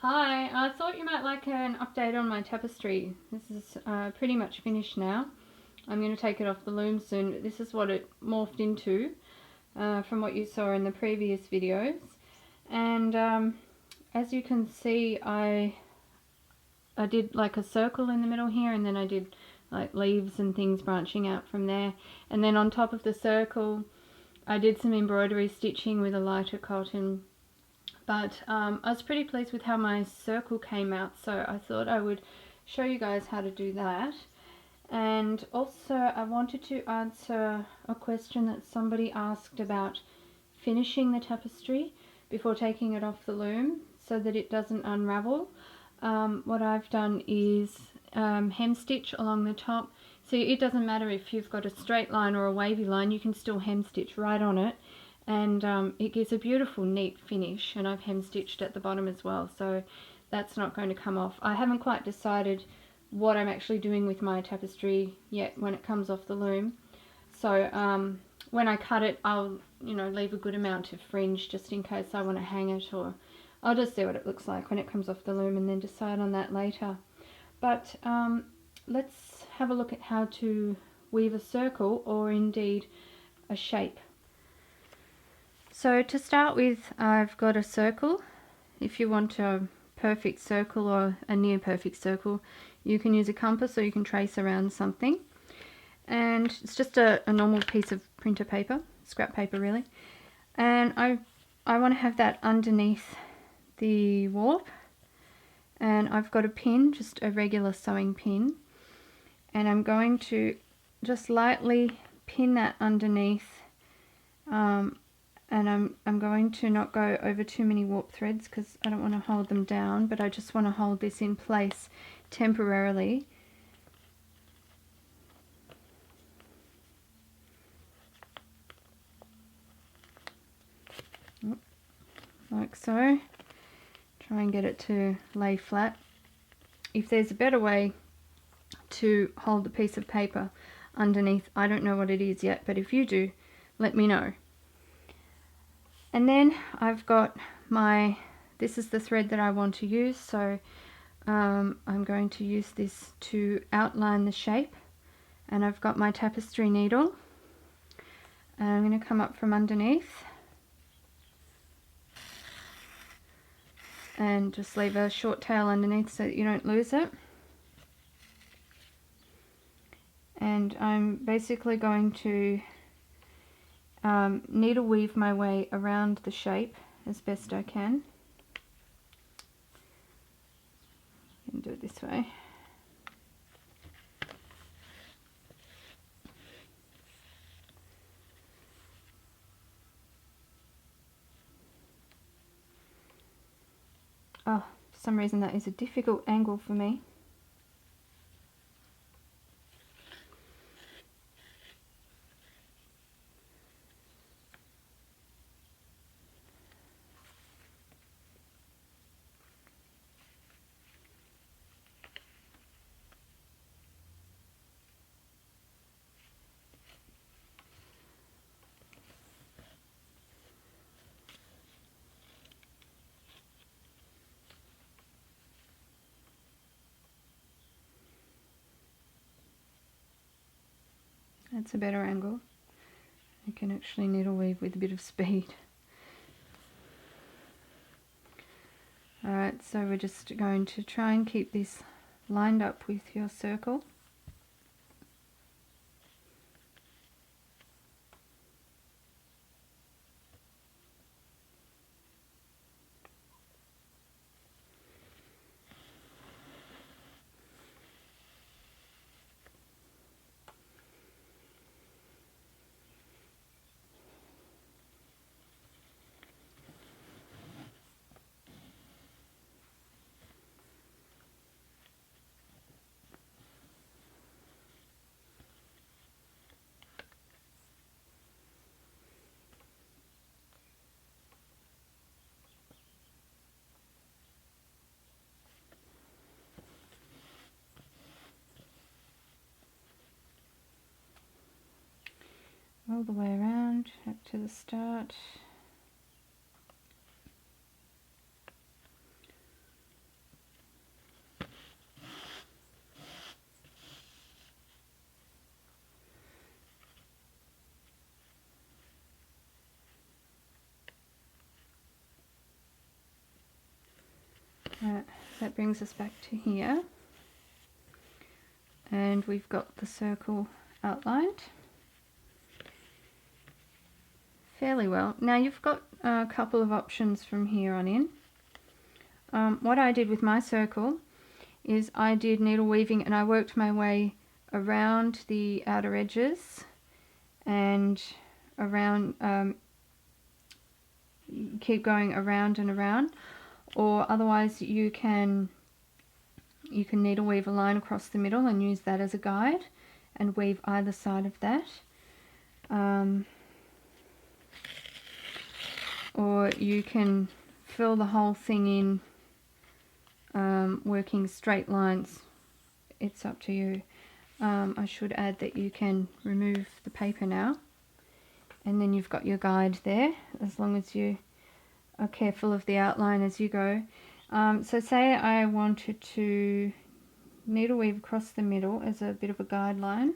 Hi, I thought you might like an update on my tapestry. This is pretty much finished now. I'm going to take it off the loom soon, but this is what it morphed into from what you saw in the previous videos. And as you can see, I did like a circle in the middle here, and then I did like leaves and things branching out from there. And then on top of the circle, I did some embroidery stitching with a lighter cotton. But I was pretty pleased with how my circle came out, so I thought I would show you guys how to do that. And also I wanted to answer a question that somebody asked about finishing the tapestry before taking it off the loom so that it doesn't unravel. What I've done is hem stitch along the top. So it doesn't matter if you've got a straight line or a wavy line, you can still hem stitch right on it. And it gives a beautiful neat finish, and I've hem stitched at the bottom as well, so that's not going to come off. I haven't quite decided what I'm actually doing with my tapestry yet when it comes off the loom, so when I cut it I'll leave a good amount of fringe just in case I want to hang it, or I'll just see what it looks like when it comes off the loom and then decide on that later. But let's have a look at how to weave a circle, or indeed a shape. So to start with, I've got a circle. If you want a perfect circle or a near perfect circle, you can use a compass or you can trace around something. And it's just a normal piece of printer paper, scrap paper really. And I want to have that underneath the warp. And I've got a pin, just a regular sewing pin. And I'm going to just lightly pin that underneath. And I'm going to not go over too many warp threads because I don't want to hold them down, but I just want to hold this in place temporarily. Like so. Try and get it to lay flat. If there's a better way to hold the piece of paper underneath, I don't know what it is yet, but if you do, let me know. And then I've got this is the thread that I want to use, so I'm going to use this to outline the shape. And I've got my tapestry needle, and I'm going to come up from underneath and just leave a short tail underneath so that you don't lose it. And I'm basically going to needle weave my way around the shape as best I can. And do it this way. Oh, for some reason that is a difficult angle for me. That's a better angle. I can actually needle weave with a bit of speed. Alright, so we're just going to try and keep this lined up with your circle. All the way around, back to the start. That brings us back to here, and we've got the circle outlined fairly well. Now you've got a couple of options from here on in. What I did with my circle is I did needle weaving, and I worked my way around the outer edges and around, keep going around and around, or otherwise you can needle weave a line across the middle and use that as a guide and weave either side of that. Or you can fill the whole thing in working straight lines. It's up to you. I should add that you can remove the paper now, and then you've got your guide there, as long as you are careful of the outline as you go. So say I wanted to needle weave across the middle as a bit of a guideline.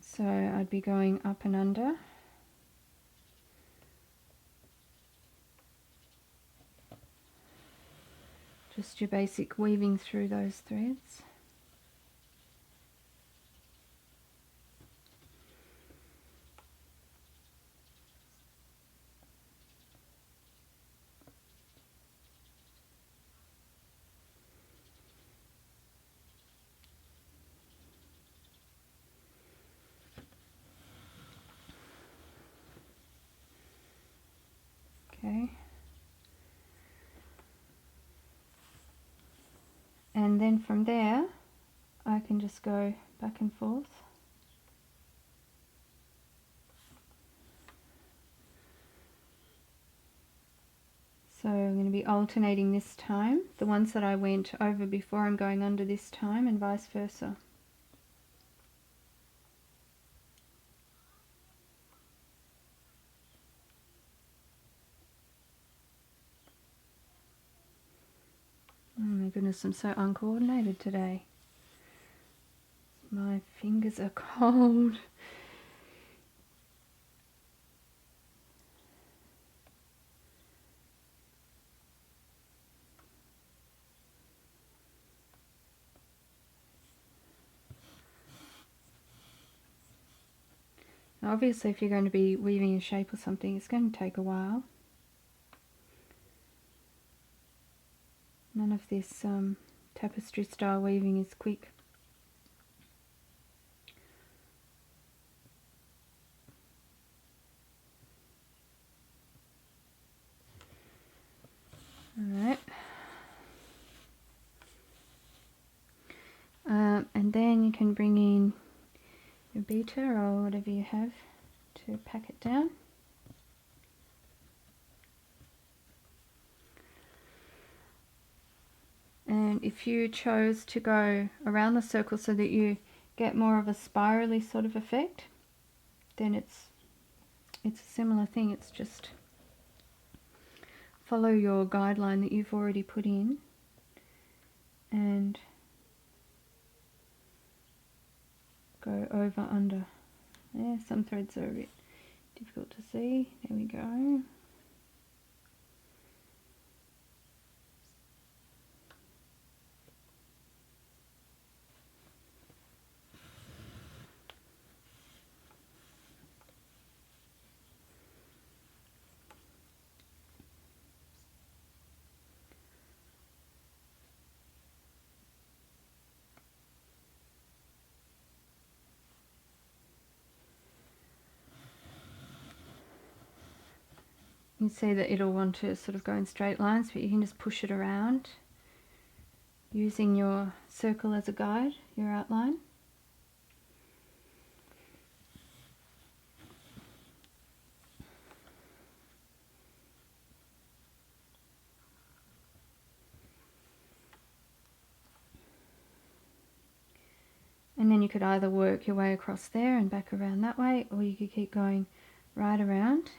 So I'd be going up and under. Just your basic weaving through those threads. Okay. And then from there, I can just go back and forth. So I'm going to be alternating this time. The ones that I went over before, I'm going under this time, and vice versa. Oh my goodness, I'm so uncoordinated today. My fingers are cold. Now obviously if you're going to be weaving a shape or something, it's going to take a while. None of this tapestry style weaving is quick. Alright. And then you can bring in your beater or whatever you have to pack it down. And if you chose to go around the circle so that you get more of a spirally sort of effect, then it's a similar thing. It's just follow your guideline that you've already put in and go over under. Yeah, some threads are a bit difficult to see. There we go. You can see that it'll want to sort of go in straight lines, but you can just push it around using your circle as a guide, your outline. And then you could either work your way across there and back around that way, or you could keep going right around.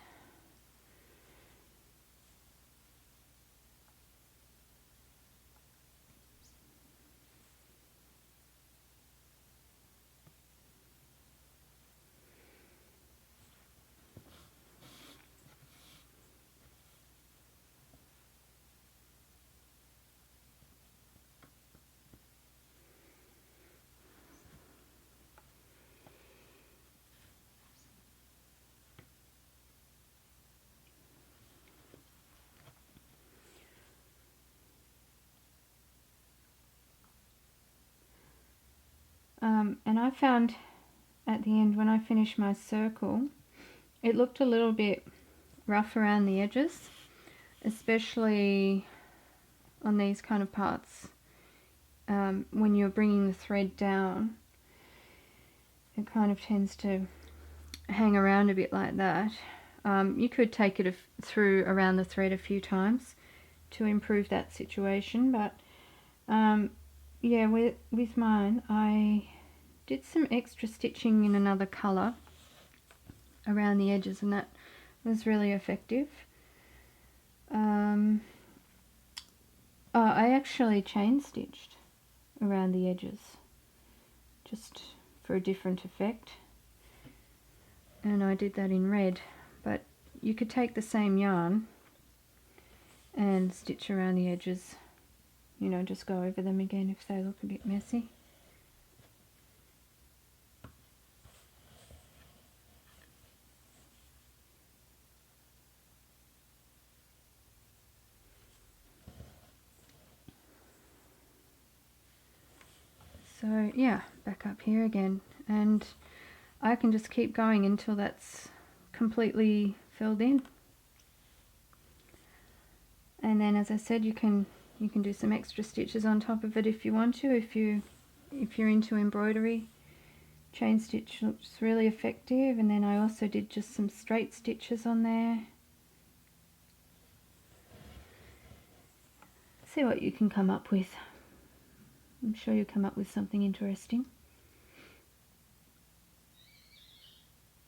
And I found at the end when I finished my circle, it looked a little bit rough around the edges, especially on these kind of parts. When you're bringing the thread down, it kind of tends to hang around a bit like that. You could take it through around the thread a few times to improve that situation, but yeah, with mine I did some extra stitching in another colour around the edges, and that was really effective. I actually chain stitched around the edges just for a different effect, and I did that in red, but you could take the same yarn and stitch around the edges, you know, just go over them again if they look a bit messy. So yeah, back up here again, and I can just keep going until that's completely filled in. And then, as I said, you can do some extra stitches on top of it if you want to. If you're into embroidery, chain stitch looks really effective. And then I also did just some straight stitches on there. See what you can come up with. I'm sure you'll come up with something interesting.